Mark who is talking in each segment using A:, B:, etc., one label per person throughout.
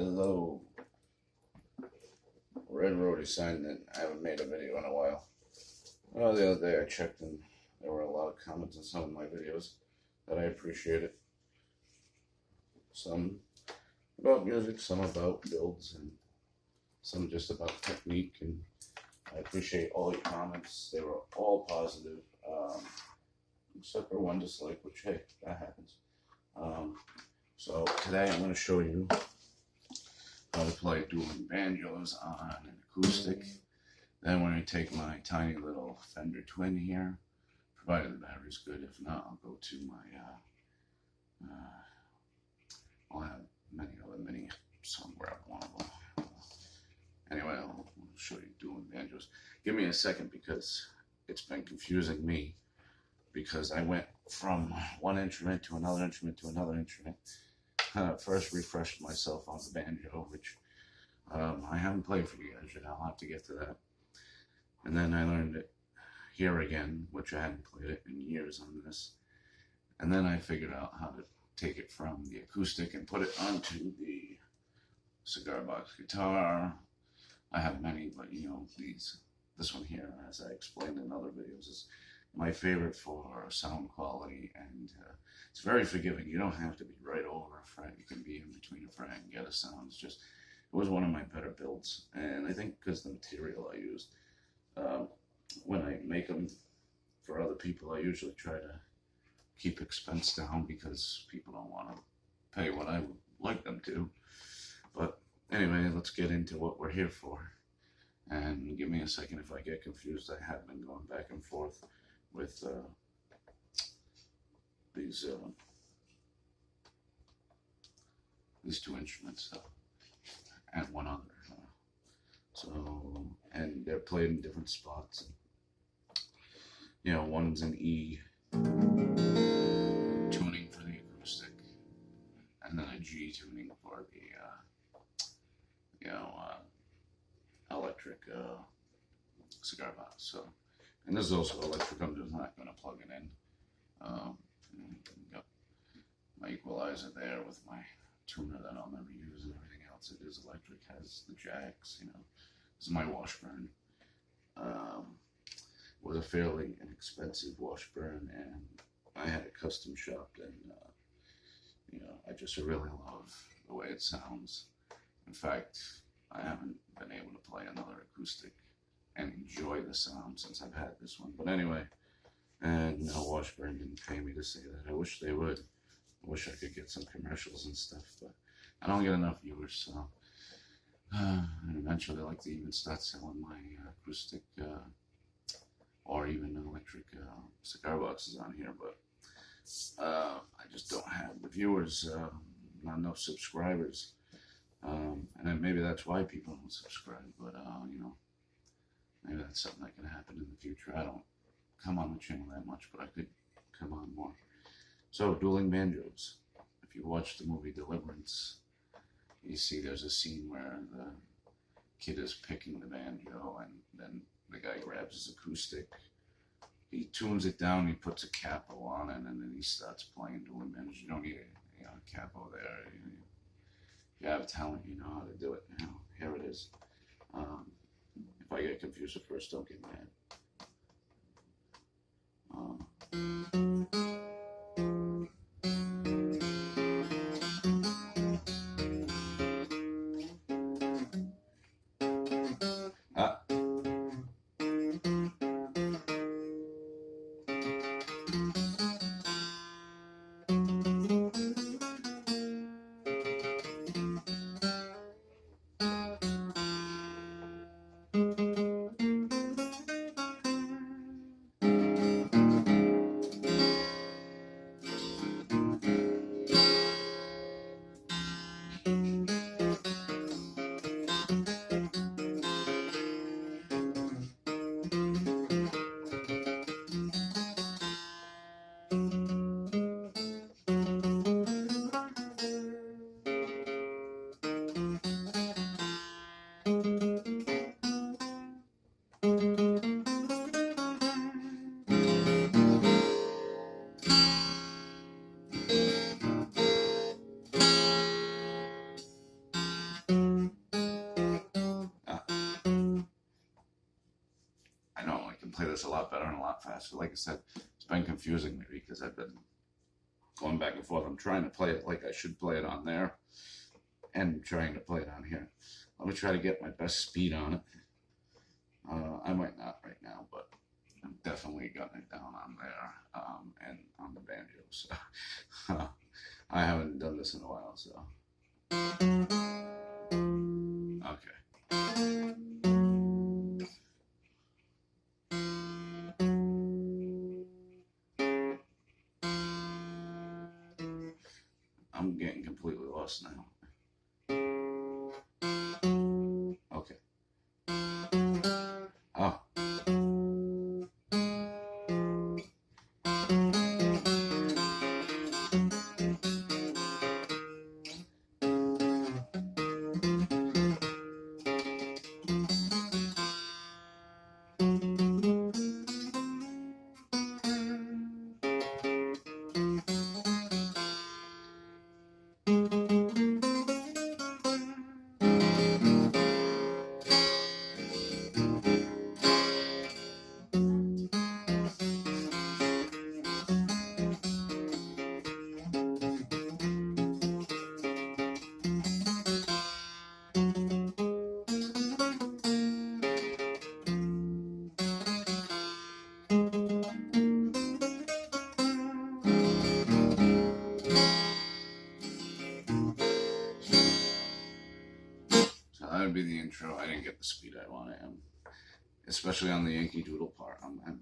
A: Hello, Red Roadie signed in. I haven't made a video in a while. Well, the other day I checked and there were a lot of comments on some of my videos that I appreciated. Some about music, some about builds, and some just about technique. And I appreciate all your comments. They were all positive, except for one dislike, which, hey, that happens. So today I'm going to show you how to play dueling banjos on an acoustic. Then we're going to take my tiny little Fender Twin here, provided the battery's good. If not, I'll go to my, I'll have many other mini, so I'll grab one of them. Anyway, I'll show you dueling banjos. Give me a second because it's been confusing me, because I went from one instrument to another instrument to another instrument. First refreshed myself on the banjo, which I haven't played for you guys yet. I'll have to get to that. And then I learned it here again, which I hadn't played it in years on this. And then I figured out how to take it from the acoustic and put it onto the cigar box guitar. I have many, but you know, this one here, as I explained in other videos, is my favorite for sound quality, and it's very forgiving. You don't have to be right over a fret. You can be in between a fret and get a sound. It's just, it was one of my better builds, and I think because the material I used, when I make them for other people, I usually try to keep expense down because people don't want to pay what I would like them to. But anyway, let's get into what we're here for. And give me a second if I get confused. I have been going back and forth with these two instruments and one other. And they're played in different spots. And, you know, one's an E tuning for the acoustic, and then a G tuning for the electric cigar box. So, and this is also electric. I'm just not going to plug it in. Got my equalizer there with my tuner that I'll never use, and everything else. It is electric. Has the jacks. You know, this is my Washburn. It was a fairly inexpensive Washburn, and I had it custom shopped, and you know, I just really love the way it sounds. In fact, I haven't been able to play another acoustic and enjoy the sound since I've had this one. But anyway, and no, Washburn didn't pay me to say that. I wish they would. I wish I could get some commercials and stuff, but I don't get enough viewers, so and eventually I'd like to even start selling my acoustic or even electric cigar boxes on here, but I just don't have the viewers, not enough subscribers. And then maybe that's why people don't subscribe, but you know, maybe that's something that can happen in the future. I don't come on the channel that much, but I could come on more. So, dueling banjos. If you watch the movie Deliverance, you see there's a scene where the kid is picking the banjo, and then the guy grabs his acoustic, he tunes it down, he puts a capo on it, and then he starts playing dueling banjos. You don't need a capo there. If you have talent, you know how to do it. You know, here it is. If I get confused at first, don't get mad. can play this a lot better and a lot faster. Like I said, it's been confusing me because I've been going back and forth. I'm trying to play it like I should play it on there and trying to play it on here. Let me try to get my best speed on it. I might not right now, but I'm definitely got it down on there and on the banjo. So I haven't done this in a while, so okay. I'm getting completely lost now. Okay. Oh. So that would be the intro. I didn't get the speed I wanted, especially on the Yankee Doodle part. I'm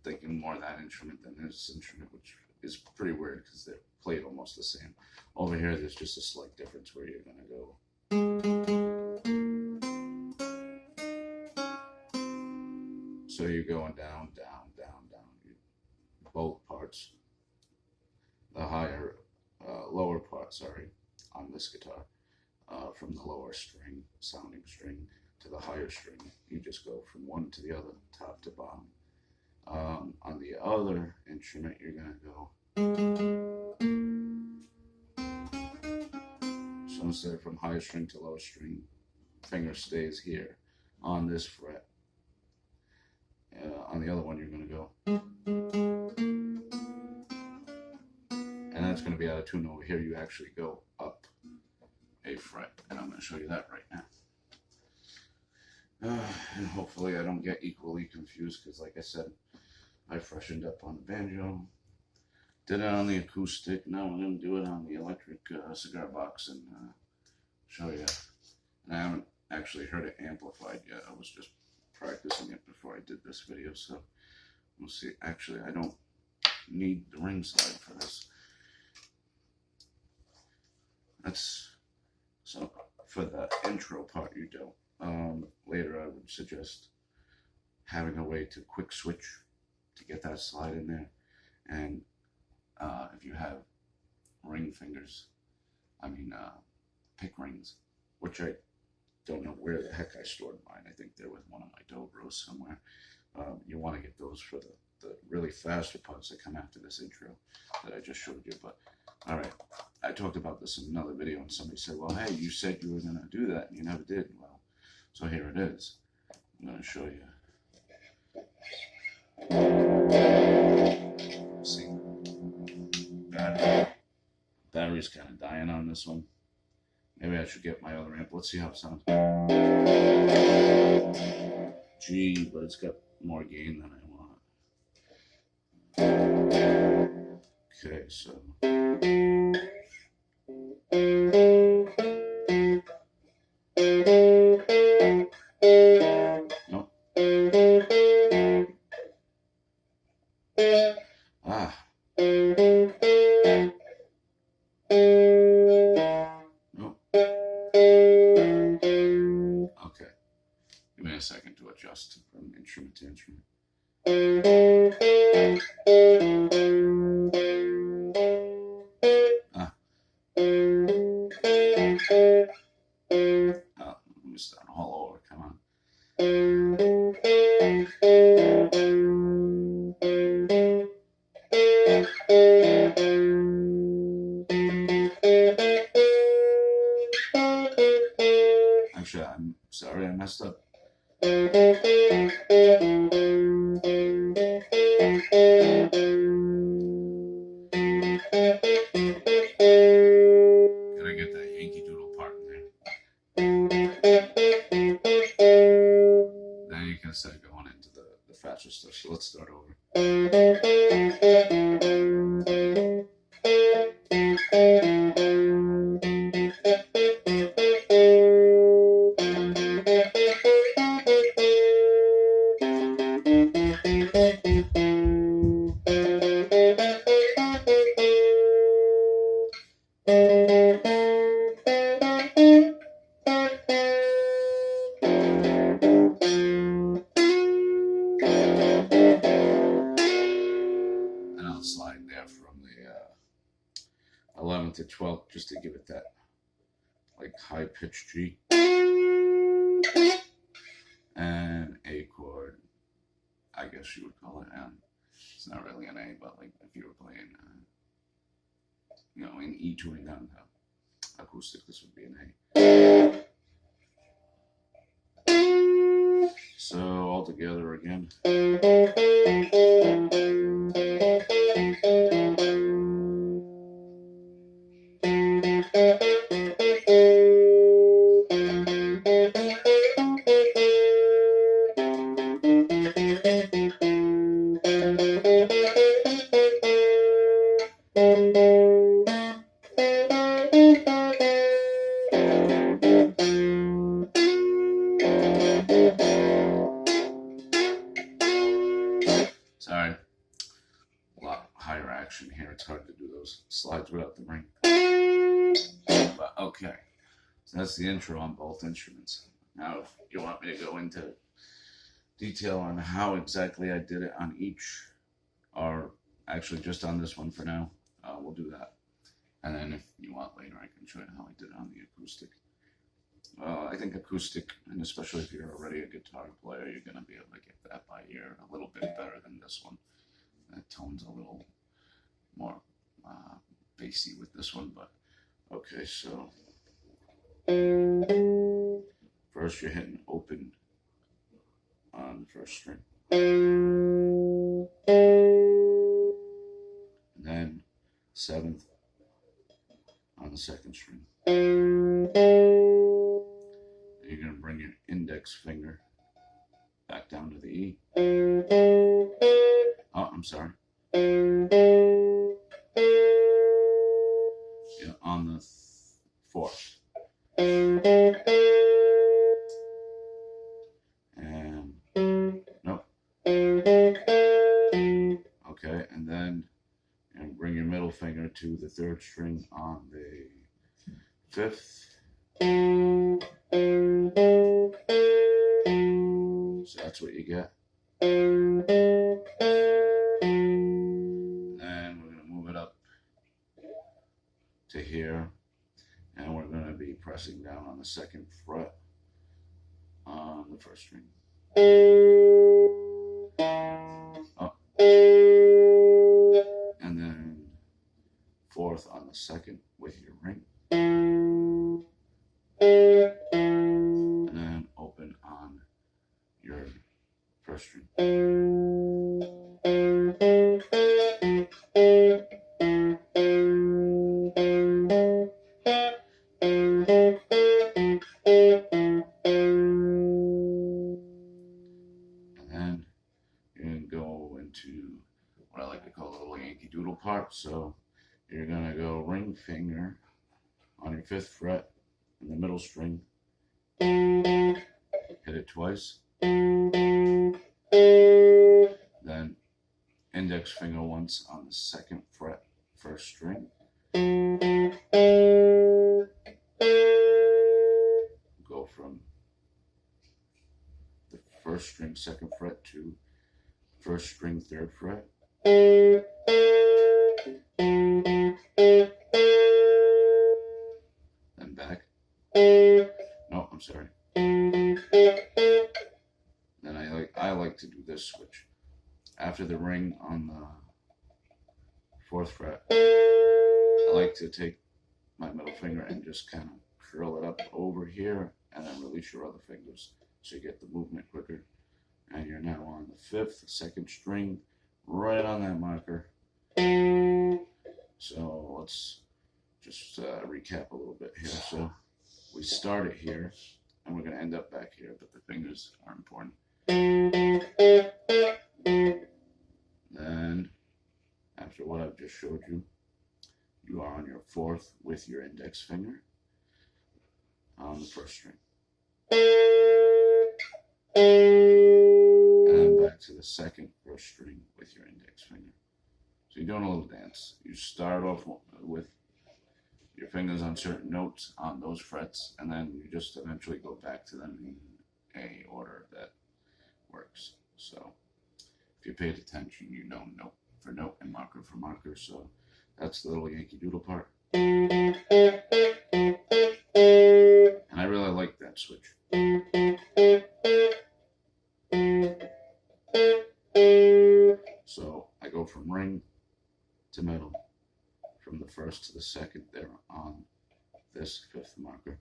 A: thinking more of that instrument than this instrument, which is pretty weird because they're played almost the same. Over here, there's just a slight difference where you're gonna go. So you're going down, down, down, down. Both parts. The higher, lower part, sorry, on this guitar. From the lower string, sounding string, to the higher string. You just go from one to the other, top to bottom. On the other instrument, you're going to go. So instead of from higher string to lower string, finger stays here on this fret. On the other one, you're going to go. And that's going to be out of tune. Over here, you actually go up a fret, and I'm going to show you that right now. And hopefully I don't get equally confused because, like I said, I freshened up on the banjo, did it on the acoustic. Now I'm going to do it on the electric cigar box and show you. And I haven't actually heard it amplified yet. I was just practicing it before I did this video, so we'll see. Actually, I don't need the ring slide for this. That's so for the intro part, you don't. Later, I would suggest having a way to quick switch to get that slide in there. And if you have ring fingers, pick rings, which I don't know where the heck I stored mine. I think they're with one of my Dobros somewhere. You want to get those for the really faster parts that come after this intro that I just showed you. But all right, I talked about this in another video, and somebody said, well, hey, you said you were going to do that, and you never did. Well, so here it is. I'm going to show you. See, battery's kind of dying on this one. Maybe I should get my other amp. Let's see how it sounds. G, but it's got more gain than I want. Okay, so. Nope. Ah. Nope. Okay. Give me a second to adjust from instrument to instrument. Ah. Oh, let me start all over. Come on. Actually, I'm sorry I messed up. so let's start over. And I'll slide there from the 11th to 12th just to give it that like high pitched G and A chord, I guess you would call it M. It's not really an A, but like if you were playing, you know, in E tuned down acoustic, this would be an A. So all together again. Sorry, a lot higher action here. It's hard to do those slides without the ring. But okay, so that's the intro on both instruments. Now, if you want me to go into detail on how exactly I did it on each, or actually just on this one for now, we'll do that. And then if you want later, I can show you how I did it on the acoustic. I think acoustic, and especially if you're already a guitar player, you're going to be able to get that by ear a little bit better than this one. That tone's a little more bassy with this one, but okay, so first you're hitting open on the first string. And then 7th on the second string. You're going to bring your index finger back down to the E. Oh, I'm sorry. Yeah, on the 4th. And, nope. Okay, and then bring your middle finger to the 3rd string on the 5th. So that's what you get. And then we're going to move it up to here. And we're going to be pressing down on the 2nd fret on the 1st string. Up. And then 4th on the 2nd with your ring. And then open on your 1st string. And then you're going to go into what I like to call a little Yankee Doodle part. So you're going to go ring finger on your 5th fret in the middle string. Hit it twice. Then index finger once on the 2nd fret, 1st string. Go from the 1st string, 2nd fret to 1st string, 3rd fret. Then back. No, I'm sorry. Then I like to do this switch. After the ring on the 4th fret, I like to take my middle finger and just kind of curl it up over here and then release your other fingers so you get the movement quicker. And you're now on the 5th, 2nd string, right on that marker. So let's just recap a little bit here. So we started here and we're going to end up back here, but the fingers are important. And after what I've just showed you, you are on your fourth with your index finger on the first string. And then back to the second first string with your index finger. So you're doing a little dance. You start off with your fingers on certain notes on those frets, and then you just eventually go back to them in a order that works. So if you paid attention, you know note for note and marker for marker. So that's the little Yankee Doodle part. And I really like that switch. So I go from ring to middle, from the first to the second there on this fifth marker.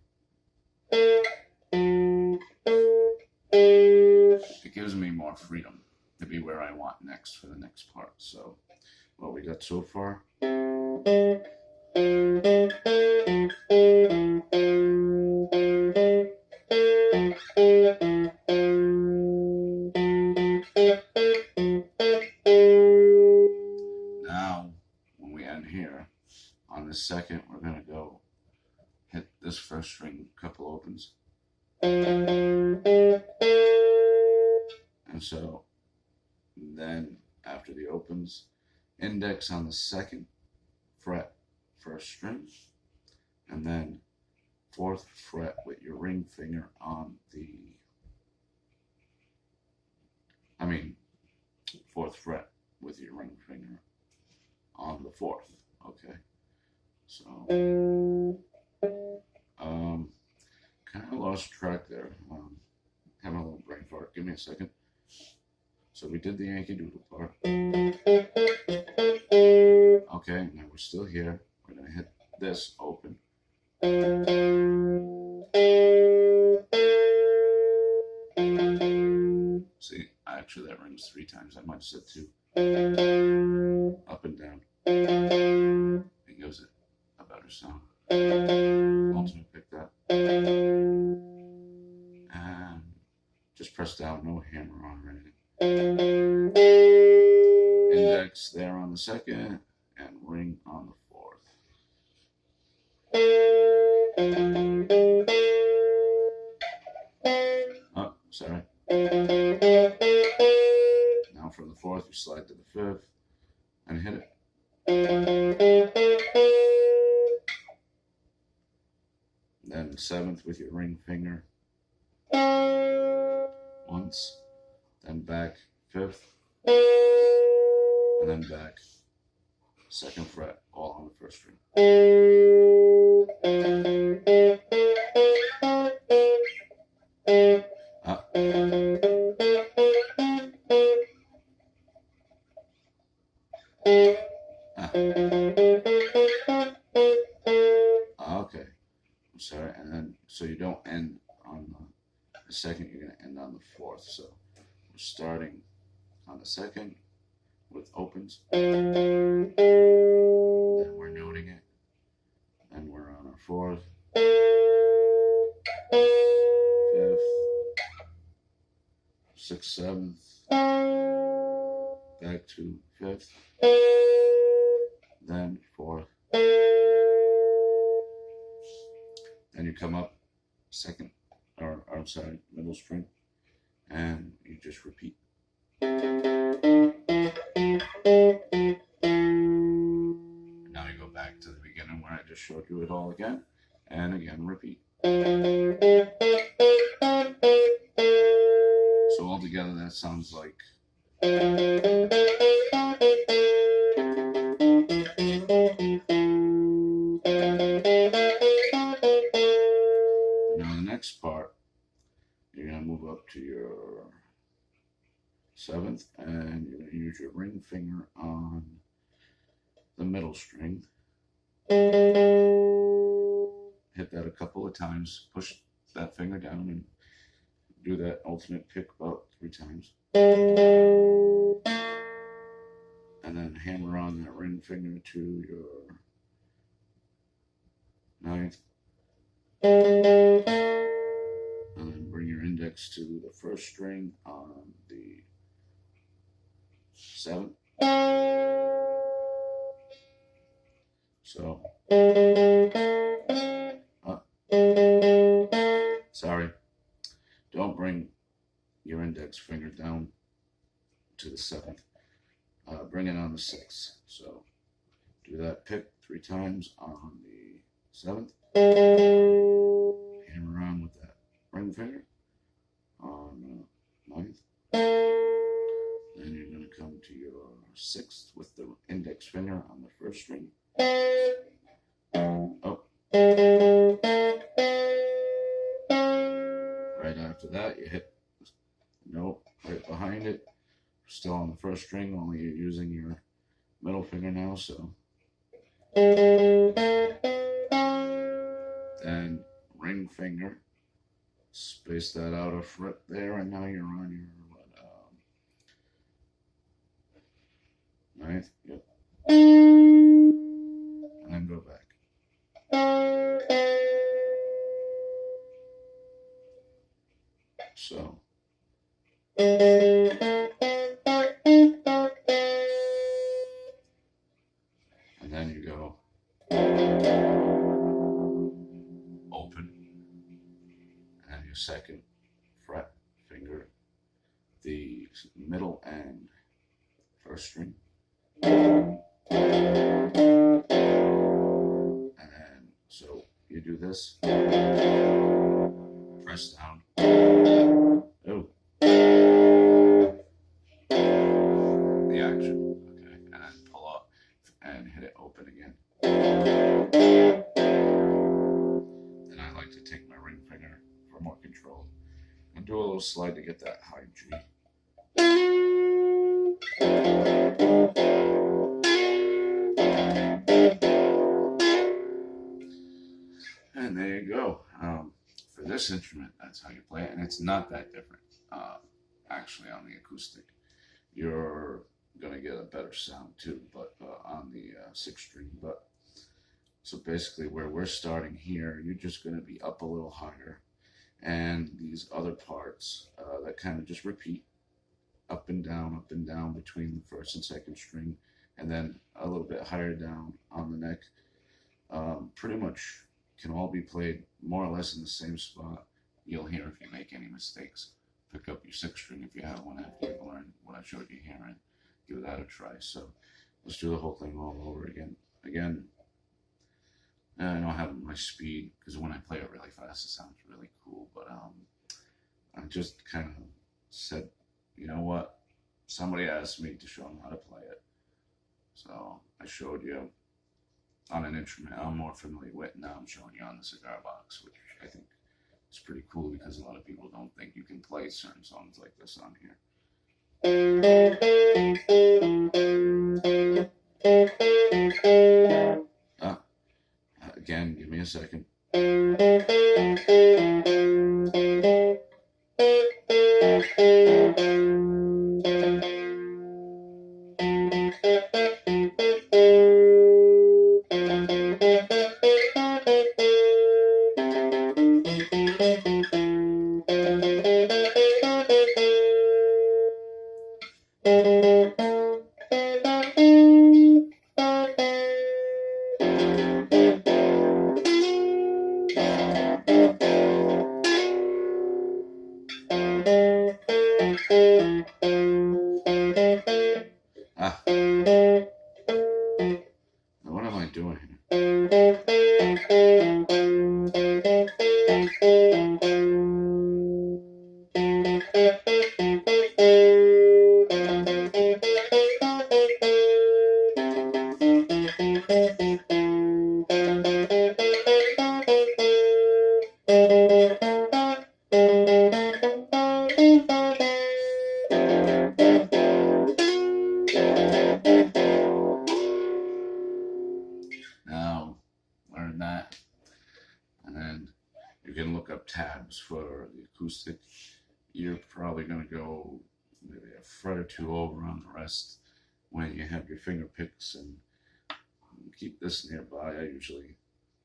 A: It gives me more freedom to be where I want next for the next part. So what we got so far. Now, when we end here, on the second, we're going to go hit this first string, couple opens. And so then after the opens, index on the second fret, first string, and then fourth fret with your ring finger on the, fourth fret with your ring finger on the fourth. Okay, so kind of lost track there. Having a little brain fart. Give me a second. So we did the Yankee Doodle part. Okay, now we're still here. We're gonna hit this open. See, actually that rings 3 times. I might have said 2. Up and down. It gives it a better sound. Ultimate pick that. And just press down, no hammer on or anything. Index there on the second, and ring on the fourth. Oh, sorry. Now from the fourth, you slide to the fifth and hit it. Then seventh with your ring finger once, then back fifth, and then back second fret, all on the first string. Up. Okay, I'm sorry, and then so you don't end on the second, you're going to end on the fourth. So we're starting on the second with opens, then we're noting it, then we're on our fourth, fifth, sixth, seventh, back to fifth, then fourth, then you come up second, or I'm sorry, middle string, and you just repeat. Now you go back to the beginning where I just showed you it all again, and again repeat. So altogether that sounds like now the next part, you're going to move up to your seventh, and you're going to use your ring finger on the middle string. Hit that a couple of times, push that finger down, and do that alternate pick about 3 times. And then hammer on that ring finger to your ninth. And then bring your index to the first string on the seventh. So, sorry, don't bring your index finger down to the 7th. Bring it on the 6th. So, do that pick 3 times on the 7th. Hammer around with that ring finger on 9th. Then you're going to come to your 6th with the index finger on the 1st string. Oh. Right after that, you hit note right behind it. Still on the 1st string, only you're using your middle finger now, so. Then ring finger. Space that out a fret there, and now you're on your 9th. Yep. And then go back. So. And then you go open, and your 2nd fret finger, the middle and 1st string. And so you do this, press down. Oh. The action. Okay. And then pull up and hit it open again. Then I like to take my ring finger for more control and do a little slide to get that high G. And there you go. For this instrument, that's how you play it, and it's not that different. Actually, on the acoustic, you're gonna get a better sound too, but on the 6th string. But so basically, where we're starting here, you're just gonna be up a little higher, and these other parts that kind of just repeat up and down between the 1st and 2nd string, and then a little bit higher down on the neck. Pretty much can all be played more or less in the same spot. You'll hear if you make any mistakes. Pick up your 6th string if you have one after you've learned what I showed you here, and give that a try. So let's do the whole thing all over again. I don't have my speed, because when I play it really fast, it sounds really cool. But I just kind of said, you know what? Somebody asked me to show them how to play it, so I showed you on an instrument I'm more familiar with. Now I'm showing you on the cigar box, which I think is pretty cool, because a lot of people don't think you can play certain songs like this on here. Again, give me a second. What am I doing here? Now, learn that, and then you can look up tabs for the acoustic. You're probably going to go maybe a fret or 2 over on the rest when you have your finger picks, and keep this nearby. I usually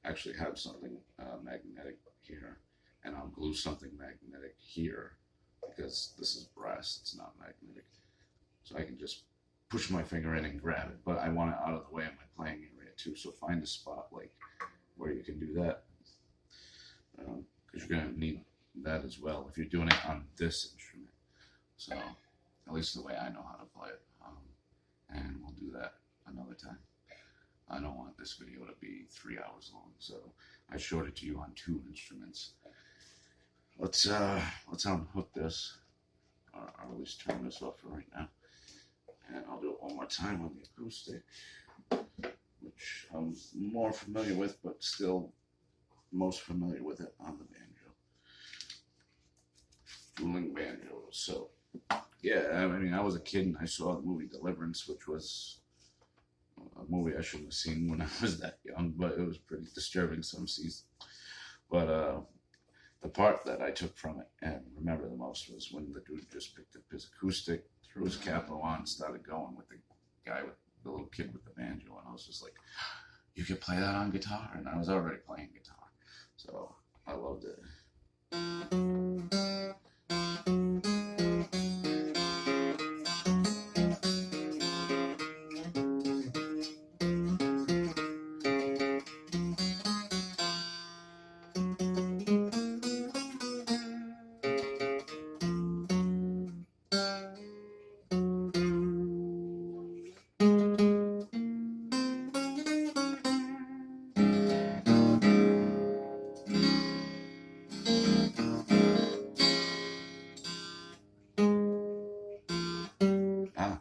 A: actually have something magnetic here, and I'll glue something magnetic here, because this is brass, it's not magnetic. So I can just push my finger in and grab it, but I want it out of the way of my playing area. get to. So find a spot like where you can do that, because you're gonna need that as well if you're doing it on this instrument. So at least the way I know how to play it, and we'll do that another time. I don't want this video to be 3 hours long, so I showed it to you on 2 instruments. Let's unhook this, or at least turn this off for right now, and I'll do it one more time on the acoustic, which I'm more familiar with, but still most familiar with it on the banjo. Dueling banjos. So yeah, I mean, I was a kid and I saw the movie Deliverance, which was a movie I shouldn't have seen when I was that young, but it was pretty disturbing some seasons. But the part that I took from it and remember the most was when the dude just picked up his acoustic, threw his capo on, and started going with the guy with the little kid with the banjo, and I was just like, you could play that on guitar? And I was already playing guitar, so I loved it. Ah.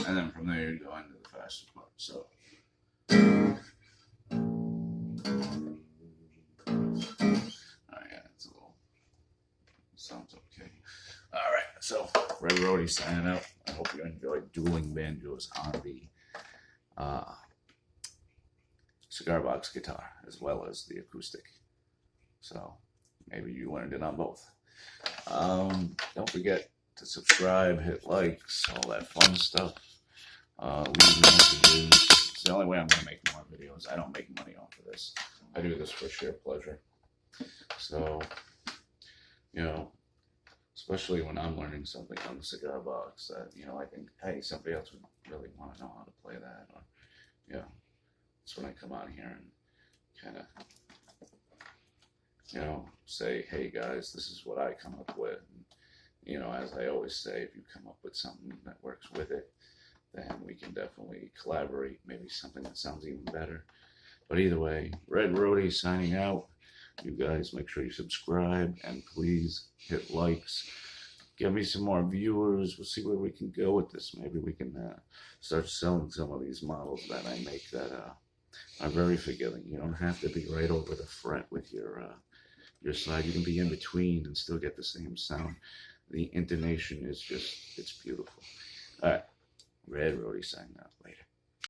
A: And then from there you go into the faster part. So yeah, it's a little sounds okay. Alright, so Red Roadie signing out. I hope you enjoyed Dueling Banjos on the cigar box guitar as well as the acoustic. So maybe you learned it on both. Don't forget to subscribe, hit likes, all that fun stuff. Leave messages. It's the only way I'm going to make more videos. I don't make money off of this. I do this for sheer pleasure. So, you know, especially when I'm learning something on the cigar box that, you know, I think, hey, somebody else would really want to know how to play that. Or, yeah, that's when I come on here and kind of, you know, say, hey guys, this is what I come up with. And, you know, as I always say, if you come up with something that works with it, then we can definitely collaborate, maybe something that sounds even better. But either way, Red Roadie signing out. You guys make sure you subscribe and please hit likes. Give me some more viewers. We'll see where we can go with this. Maybe we can start selling some of these models that I make that are very forgiving. You don't have to be right over the fret with your slide. You can be in between and still get the same sound. The intonation is just, it's beautiful. All right. Red Roadie signing out. Later.